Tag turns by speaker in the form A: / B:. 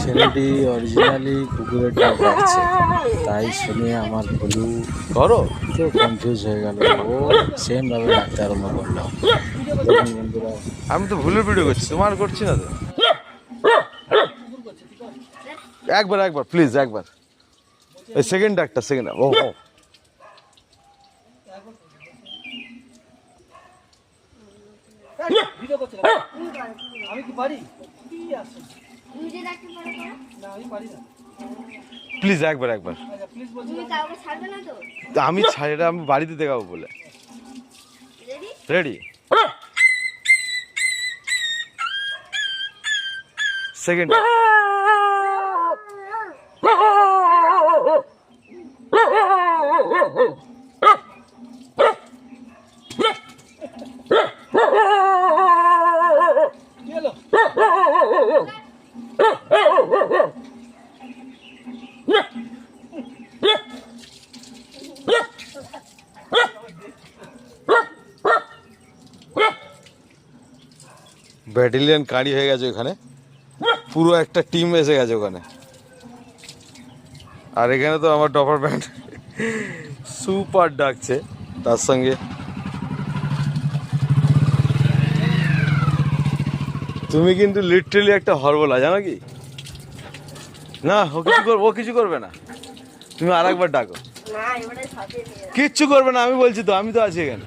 A: ছেলেটি অরিজিনালি কুকুরের ডাক ডাকছে, তাই শুনে আমার ভুলু
B: করো
A: তো কনফিউজ হয়ে গেল। ও সেম ভাবে ডাকতে আরম্ভ করলো। দেখুন বন্ধুরা,
B: আমি তো ভুলের ভিডিও করছি, তোমার করছি না তো। একবার একবার প্লিজ একবার, এই সেকেন্ড ডাকটা সেকেন্ড। ও ও
C: আমি কি পারি?
B: প্লিজ একবার একবার, আমি ছাড়িটা আমি বাড়িতে দেখাবো বলে। Ready, second. ব্যাটালিয়ন কাঁড়ি হয়ে গেছে ওখানে, পুরো একটা টিম এসে গেছে ওখানে। আর এখানে তো আমার ডপার ব্যান্ড সুপার ডাকছে তার সঙ্গে। তুমি কিন্তু লিটারালি একটা হরবলা, জানো কি? না ও কিছু করবে না, তুমি আর একবার ডাকো। কিচ্ছু করবে না, আমি বলছি তো, আমি তো আছি এখানে।